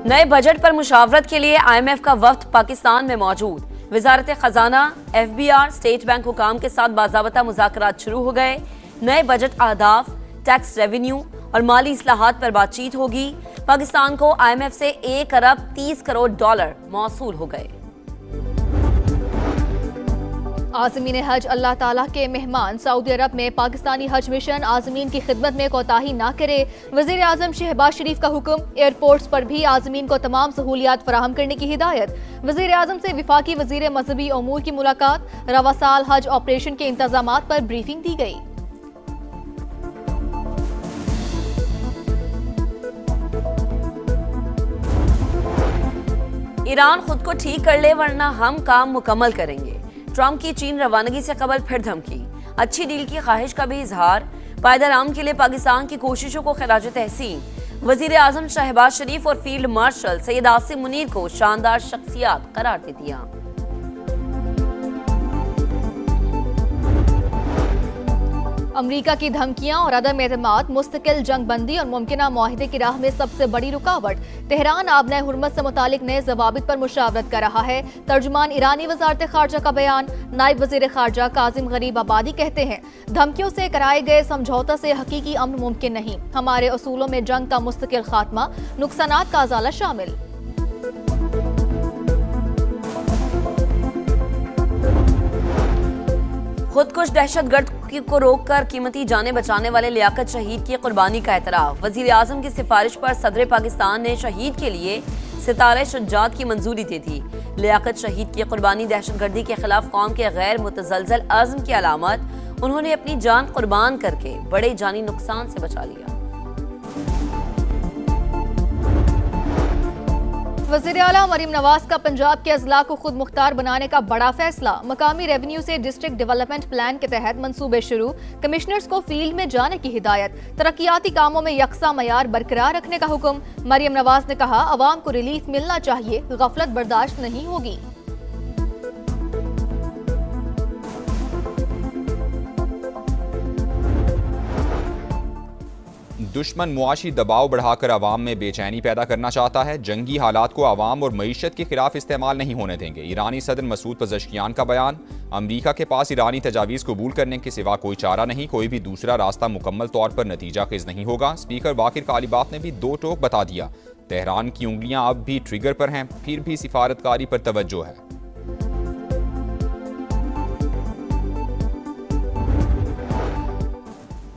नए बजट पर मुशावरत के लिए IMF का वफ्द पाकिस्तान में मौजूद। वजारत खजाना, FBR, स्टेट बैंक हुकाम के साथ बाज़ाबता मुज़ाकरात शुरू हो गए। नए बजट अहदाफ, टैक्स रेवेन्यू और माली इस्लाहात पर बातचीत होगी। पाकिस्तान को IMF से 1 अरब 30 करोड़ डॉलर मौसूल हो गए। आज़मीन हज अल्लाह ताला के मेहमान सऊदी अरब में पाकिस्तानी हज मिशन आज़मीन की खिदमत में कोताही ना करे। वज़ीर आज़म शहबाज शरीफ का हुक्म। एयरपोर्ट्स पर भी आज़मीन को तमाम सहूलियात फराहम करने की हिदायत। वज़ीर आज़म से विफाकी वज़ीर मजहबी उमूर की मुलाकात। रवा साल हज ऑपरेशन के इंतजामात पर ब्रीफिंग दी गई। ईरान खुद को ठीक कर ले वरना हम काम मुकम्मल करेंगे। ट्रंप की चीन रवानगी से कबल फिर धमकी। अच्छी डील की ख्वाहिश का भी इजहार। पायदाराम के लिए पाकिस्तान की कोशिशों को खिराज तहसीन। वजीर आजम शहबाज शरीफ और फील्ड मार्शल सैयद आसिम मुनीर को शानदार शख्सियात करार दे दिया। अमरीका की धमकियां और अदम एतमाद मुस्तकिल जंगबंदी और मुमकिना मुआहिदे की राह में सबसे बड़ी रुकावट। तेहरान आबना हुर्मत से मुतालिक नए जवाबित पर मुशावरत कर रहा है। तर्जुमान ईरानी वजारत खारजा का बयान। नायब वजीर खारजा काजिम गरीब आबादी कहते हैं, धमकियों से कराए गए समझौता से हकीकी अमन मुमकिन नहीं। हमारे असूलों में जंग का मुस्तकिल खात्मा, नुकसानात का अजाला शामिल। खुदकुश दहशतगर्द को रोककर कीमती जानें बचाने वाले लियाकत शहीद की कुर्बानी का एतराफ। वजीर आजम की सिफारिश पर सदर पाकिस्तान ने शहीद के लिए सितारे शुजात की मंजूरी दे दी। लियाकत शहीद की कुर्बानी दहशतगर्दी के खिलाफ कौम के गैर मुतजलजल अज़्म की अलामत। उन्होंने अपनी जान कुर्बान करके बड़े जानी नुकसान से बचा लिया। वज़ीर आला मरीम नवाज का पंजाब के अजला को खुद मुख्तार बनाने का बड़ा फैसला। मकामी रेवेन्यू से डिस्ट्रिक्ट डेवलपमेंट प्लान के तहत मंसूबे शुरू। कमिश्नर्स को फील्ड में जाने की हिदायत। तरक्याती कामों में यकसा मयार बरकरार रखने का हुक्म। मरीम नवाज ने कहा, अवाम को रिलीफ मिलना चाहिए, गफलत बर्दाश्त नहीं होगी। दुश्मन मुआशी दबाव बढ़ाकर आवाम में बेचैनी पैदा करना चाहता है। जंगी हालात को आवाम और मईशत के खिलाफ इस्तेमाल नहीं होने देंगे। ईरानी सदर मसूद पज़ेश्कियान का बयान। अमरीका के पास ईरानी तजावीज़ कबूल करने के सिवा कोई चारा नहीं। कोई भी दूसरा रास्ता मुकम्मल तौर पर नतीजा खेज नहीं होगा। स्पीकर वाकिर कालिबाफ ने भी दो टोक बता दिया। तेहरान की उंगलियां अब भी ट्रिगर पर हैं, फिर भी सिफारतकारी पर तवज्जो है।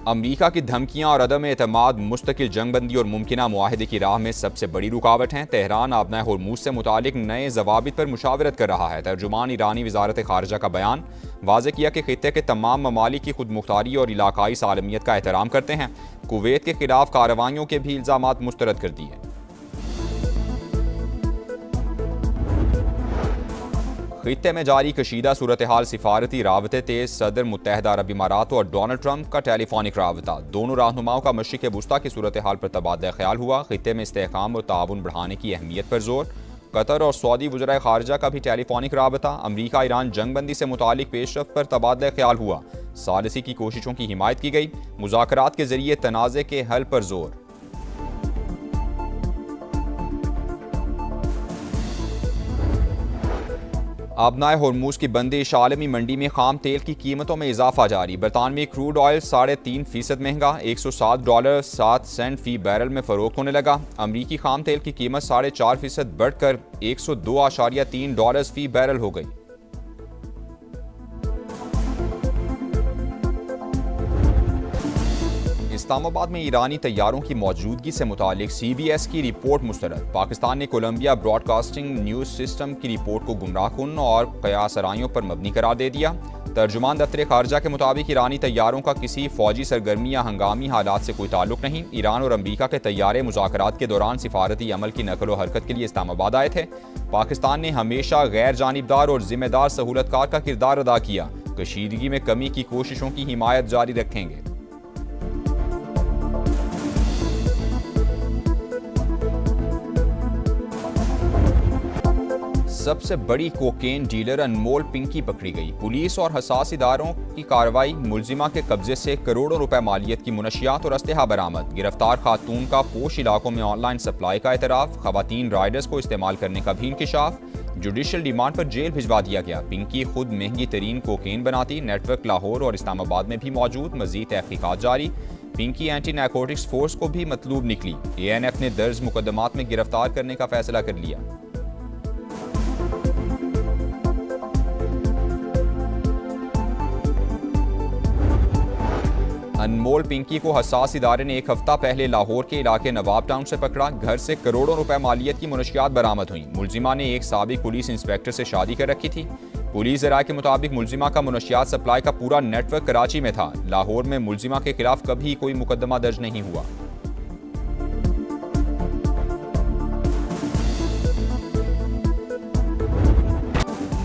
अमरीका की धमकियां और अदम एतमाद मुस्तकिल जंगबंदी और मुमकिना मुआहिदे की राह में सबसे बड़ी रुकावट हैं। तेहरान आबना हुर्मुज़ से मुतालिक नए जवाबित पर मुशावरत कर रहा है। तर्जुमान ईरानी वजारत खारजा का बयान। वाज़े किया कि खित्ते के तमाम ममालिक की खुद मुख्तारी और इलाकाई सालमियत का एहतराम करते हैं। कुवैत के खिलाफ कार्रवाइयों के भी इल्ज़ामात मुस्तरद कर दिए। खित्ते में जारी कशीदा सूरत हाल, सिफारती राबते तेज। सदर मुत्तहदा अरब इमारात और डोनाल्ड ट्रंप का टेलीफोनिक राबता। दोनों रहनुमाओं का मशरिक़ वुस्ता की सूरत हाल पर तबादला ख्याल हुआ। खित्ते में इस्तेहकाम और ताउन बढ़ाने की अहमियत पर जोर। कतर और सऊदी वज़राए खारजा का भी टेलीफोनिक राबता। अमरीका ईरान जंगबंदी से मुतालिक पेशरफ्त पर तबादला ख्याल हुआ। सालिसी की कोशिशों की हिमायत की गई। मुज़ाकरात के जरिए तनाज़े के हल पर जोर। आबनाए हुर्मुज़ की बंदिश। आलमी मंडी में खाम तेल की कीमतों में इजाफा जारी। बरतानवी क्रूड ऑयल 3.5% महंगा, $107.07 फी बैरल में फरोख्त होने लगा। अमरीकी खाम तेल की कीमत 4.5% बढ़कर $102.3 फी बैरल हो गई। इस्लामाबाद में ईरानी तैयारों की मौजूदगी से मुतालिक CBS की रिपोर्ट मुस्तरद। पाकिस्तान ने कोलंबिया ब्रॉडकास्टिंग न्यूज़ सिस्टम की रिपोर्ट को गुमराहकुन और कयासराइयों पर मबनी करार दे दिया। तर्जुमान दफ्तर खारजा के मुताबिक ईरानी तैयारों का किसी फौजी सरगर्मी या हंगामी हालात से कोई ताल्लुक नहीं। ईरान और अमरीका के तैयारे मुज़ाकरात के दौरान सिफारती अमल की नकलो हरकत के लिए इस्लामाबाद आए थे। पाकिस्तान ने हमेशा गैर जानिबदार और जिम्मेदार सहूलतकार का किरदार अदा किया। कशीदगी में कमी की कोशिशों की हिमायत जारी रखेंगे। सबसे बड़ी कोकेन डीलर अनमोल पिंकी पकड़ी गई। पुलिस और हसास इदारों की कार्रवाई। मुलजिमा के कब्जे से करोड़ों रुपए मालियत की मुनशियात और अस्तेहा बरामद। गिरफ्तार खातून का पोश इलाकों में ऑनलाइन सप्लाई का एतराफ़। खवातीन राइडर्स को इस्तेमाल करने का भी इंकिशाफ। जुडिशल डिमांड पर जेल भिजवा दिया गया। पिंकी खुद महंगी तरीन कोकेन बनाती। नेटवर्क लाहौर और इस्लामाबाद में भी मौजूद। मजीद तहकीकात जारी। पिंकी एंटी नारकोटिक्स फोर्स को भी मतलूब निकली। ANF ने दर्ज मुकदमात में गिरफ्तार करने का फैसला कर लिया। अनमोल पिंकी को हसास इदारे ने एक हफ्ता पहले लाहौर के इलाके नवाब टाउन से पकड़ा। घर से करोड़ों रुपए मालियत की मुनशियात बरामद हुई। मुलजिमा ने एक साबिक पुलिस इंस्पेक्टर से शादी कर रखी थी। पुलिस ज़राए के मुताबिक मुलजिमा का मुनशियात सप्लाई का पूरा नेटवर्क कराची में था। लाहौर में मुलजिमा के खिलाफ कभी कोई मुकदमा दर्ज नहीं हुआ।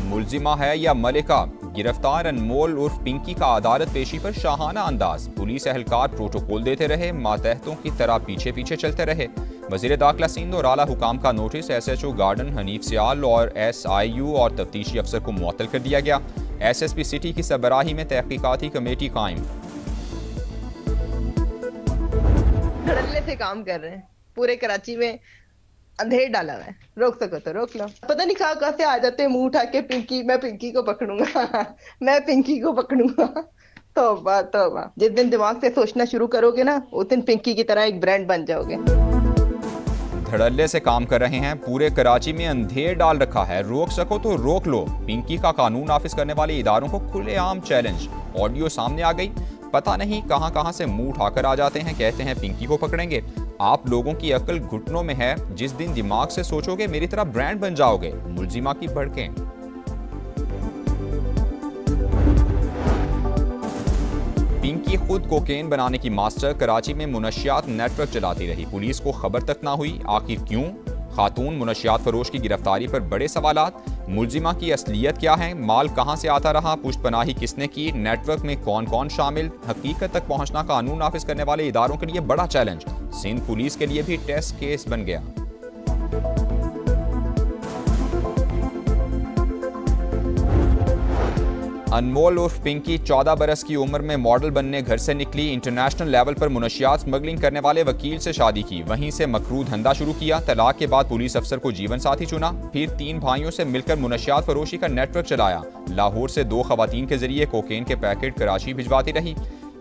मुलजिमा है या मलिका? गिरफ्तार अनमोल उर्फ पिंकी का अदालत पेशी पर शाहाना अंदाज। पुलिस एहलकार प्रोटोकॉल देते रहे, मातहतों की तरह पीछे पीछे चलते रहे। वज़ीर दाखिला सिंध और आला हुकाम का नोटिस SHO गार्डन हनीफ सियाल और SIU और तफ्तीशी अफसर को मुअत्तल कर दिया गया। SSP सिटी की सरबराही में तहकीकाती कमेटी कायम। धड़ल्ले से काम कर रहे हैं। पूरे कराची में अंधेर डाला हुआ है। रोक सको तो रोक लो। पता नहीं कहाँ से आ जाते हैं मुंह उठा के, पिंकी, मैं पिंकी को पकड़ूंगा मैं पिंकी को पकड़ूंगा। तौबा तौबा। जिस दिन दिमाग से सोचना शुरू करोगे ना, उस दिन पिंकी की तरह एक ब्रांड बन जाओगे। धड़ल्ले से काम कर रहे हैं। पूरे कराची में अंधेर डाल रखा है। रोक सको तो रोक लो। पिंकी का कानून नाफिज करने वाले इदारों को खुलेआम चैलेंज। ऑडियो सामने आ गई। पता नहीं कहां से मुंह उठाकर आ जाते हैं, कहते हैं पिंकी को पकड़ेंगे। आप लोगों की अक्ल घुटनों में है। जिस दिन दिमाग से सोचोगे मेरी तरह ब्रांड बन जाओगे। मुलजिमा की भड़कें। पिंकी खुद कोकेन बनाने की मास्टर। कराची में मुनशियात नेटवर्क चलाती रही। पुलिस को खबर तक ना हुई। आखिर क्यों? खातून मुनशियात फरोश की गिरफ्तारी पर बड़े सवालात। मुलजिमा की असलियत क्या है? माल कहां से आता रहा? पुष्टपनाही किसने की? नेटवर्क में कौन कौन शामिल? हकीकत तक पहुंचना कानून नाफिज करने वाले इदारों के लिए बड़ा चैलेंज। सिंध पुलिस के लिए भी टेस्ट केस बन गया। अनमोल उर्फ पिंकी 14 बरस की उम्र में मॉडल बनने घर से निकली। इंटरनेशनल लेवल पर मुनशियात स्मगलिंग करने वाले वकील से शादी की। वहीं से मकरू धंधा शुरू किया। तलाक के बाद पुलिस अफसर को जीवन साथी चुना। फिर 3 भाइयों से मिलकर मुनशियात फरोशी का नेटवर्क चलाया। लाहौर से 2 खवातीन के जरिए कोकेन के पैकेट कराची भिजवाती रही।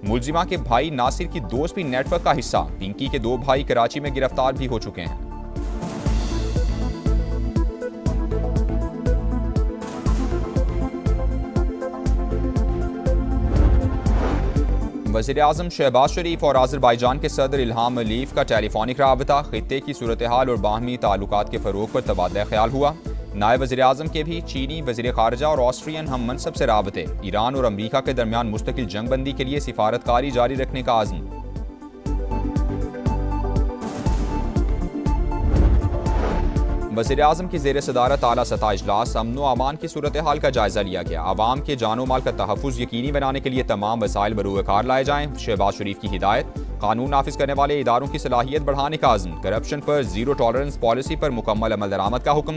मुलजिमा के भाई नासिर की दोस्त भी नेटवर्क का हिस्सा। पिंकी के 2 भाई कराची में गिरफ्तार भी हो चुके हैं। वज़ीर-ए-आज़म शहबाज शरीफ और आज़रबाईजान के सदर इल्हाम अलीफ का टेलीफोनिक राबता। खित्ते की सूरत हाल और बाहमी ताल्लुकात के फ़रोग़ पर तबादला ख्याल हुआ। नायब वज़ीर-ए-आज़म के भी चीनी वज़ीर ख़ारजा और ऑस्ट्रियन हम मनसब से राबते। ईरान और अमरीका के दरमियान मुस्तकिल जंगबंदी के लिए सिफारतकारी जारी रखने का आज़म। वज़ीर-ए-आज़म की ज़ेर सदारत आला सतह इजलास। अमन व अमान की सूरत हाल का जायज़ा लिया गया। आवाम के जानो माल का तहफ़्फ़ुज़ यकीनी बनाने के लिए तमाम वसाइल बरूएकार लाए जाएँ। शहबाज शरीफ की हिदायत। कानून नाफिज करने वाले इदारों की सलाहियत बढ़ाने का आज़म। करप्शन पर ज़ीरो टॉलरेंस पॉलिसी पर मुकम्मल अमल दरामद का हुक्म।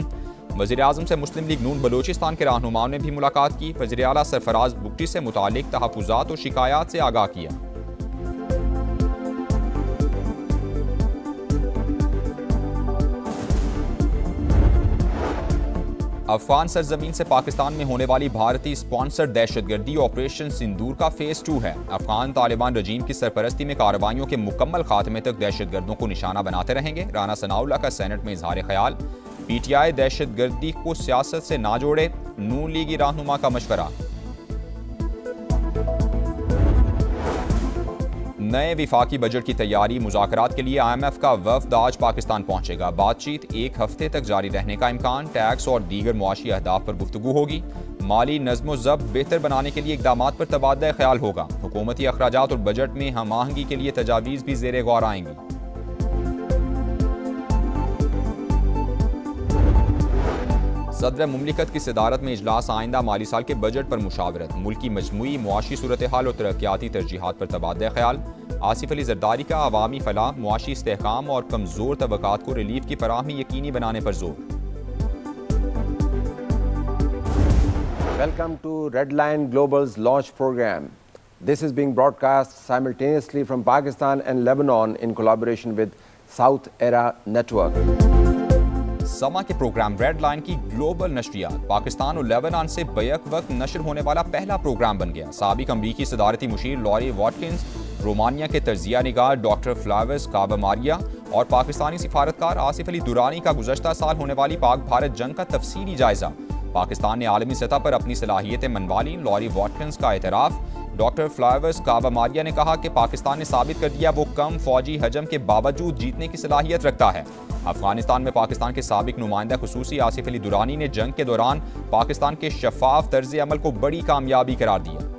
वज़ीर-ए-आज़म से मुस्लिम लीग नून बलोचिस्तान के रहनुमाओं ने भी मुलाकात की। वज़ीर आला सरफराज बुगटी से मुतालिक तहफ़्फ़ुज़ात और शिकायत से आगाह किया। अफगान सरजमीन से पाकिस्तान में होने वाली भारतीय स्पॉन्सर्ड दहशतगर्दी ऑपरेशन सिंदूर का फेज 2 है। अफगान तालिबान रजीम की सरपरस्ती में कार्रवाइयों के मुकम्मल खात्मे तक दहशतगर्दों को निशाना बनाते रहेंगे। राना सनाउल्लाह का सेनेट में इजहार ख्याल। PTI दहशतगर्दी को सियासत से ना जोड़े। नून लीगी रहनुमा का मशवरा। नए विफाकी बजट की तैयारी। मुज़ाकरात के लिए IMF का वफ़द आज पाकिस्तान पहुंचेगा। बातचीत 1 हफ्ते तक जारी रहने का इम्कान। टैक्स और दीगर मुआशी अहदाफ पर गुफ्तगू होगी। माली नज़्म व ज़ब्त बेहतर बनाने के लिए इक़दामात पर तबादला ख्याल होगा। हुकूमती अखराजात और बजट में हम आहंगी के लिए तजावीज़ भी ज़ेरे गौर आएंगी। सदर मुमलिकत की सदारत में इजलास। आइंदा माली साल के बजट पर मुशावरत। मुल्क की मजमूई मुआशी सूरत हाल और तरक्याती तरजीहात पर तबादला ख्याल। आसिफ अली जरदारी का अवामी फलाह, मुआशी इस्तेहकाम और कमज़ोर तबकात को रिलीफ की फराहमी यकीनी बनाने पर जोर। Welcome to Redline Global's launch program. This is being broadcast simultaneously from Pakistan and Lebanon in collaboration with South Era Network. समा के प्रोग्राम रेड लाइन की ग्लोबल नशरियात पाकिस्तान और लेबनान से बैक वक्त नशर होने वाला पहला प्रोग्राम बन गया। साबिक अमरीकी सदारती मुशीर लॉरी वॉटकिंस, रोमानिया के तजिया निगार डॉक्टर फ्लाविस काबामारिया और पाकिस्तानी सिफारतकार आसिफ अली दुरानी का गुज़श्ता साल होने वाली पाक भारत जंग का तफसीली जायजा। पाकिस्तान ने आलमी सतह पर अपनी सलाहियतें मनवा लीं, लॉरी वॉटकिंस का एतराफ़। डॉक्टर फ्लाविस काबामारिया ने कहा कि पाकिस्तान ने साबित कर दिया वो कम फौजी हजम के बावजूद जीतने की सलाहियत रखता है। अफगानिस्तान में पाकिस्तान के साबिक नुमाइंदा खुसूसी आसिफ अली दुरानी ने जंग के दौरान पाकिस्तान के शफाफ तर्ज अमल को बड़ी कामयाबी करार दिया।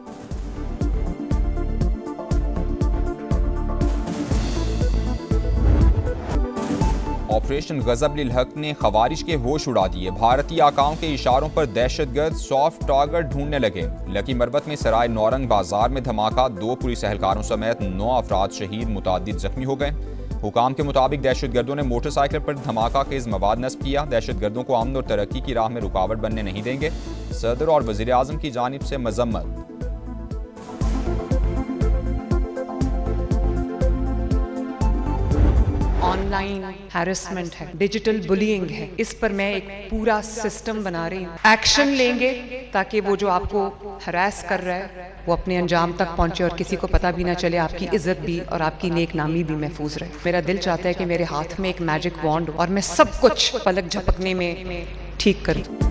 ऑपरेशन गजब लिल हक ने खवारिज के होश उड़ा दिए। भारतीय आकाओं के इशारों पर दहशतगर्द सॉफ्ट टारगेट ढूंढने लगे। लकी मरबत में सराय नौरंग बाजार में धमाका, 2 पुलिस एहलकारों समेत 9 अफराद शहीद, मुतादिद जख्मी हो गए। हुकाम के मुताबिक दहशतगर्दों ने मोटरसाइकिल पर धमाका खेज मवाद नस्ब किया। दहशतगर्दों को अमन और तरक्की की राह में रुकावट बनने नहीं देंगे। सदर और वजीर आजम की जानिब से मजम्मत। ऑनलाइन हैरेसमेंट है, डिजिटल बुलिंग है, इस पर मैं एक पूरा सिस्टम बना रही हूँ। एक्शन लेंगे ताकि वो जो आपको हरास कर रहा है वो अपने अंजाम तक पहुंचे और किसी को पता भी ना चले, आपकी इज्जत भी और आपकी नेक नामी भी महफूज रहे। मेरा दिल चाहता है कि मेरे हाथ में एक मैजिक वॉन्ड और मैं सब कुछ पलक झपकने में ठीक करूँ।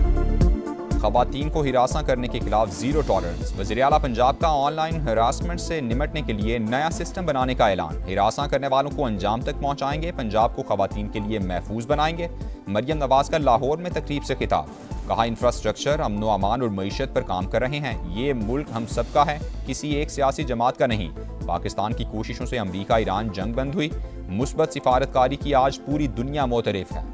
खवातीन को हिरासा करने के खिलाफ जीरो टॉलरेंस। वज़ीर आला पंजाब का ऑनलाइन हरासमेंट से निमटने के लिए नया सिस्टम बनाने का ऐलान। हिरासा करने वालों को अंजाम तक पहुंचाएंगे, पंजाब को खवातीन के लिए महफूज बनाएंगे। मरियम नवाज का लाहौर में तकरीब से खिताब, कहा इंफ्रास्ट्रक्चर, अमन व अमान और मईशत पर काम कर रहे हैं। ये मुल्क हम सबका है, किसी एक सियासी जमात का नहीं। पाकिस्तान की कोशिशों से अमरीका ईरान जंग बंद हुई। मुस्बत सिफारतकारी की आज पूरी दुनिया मोतरफ है।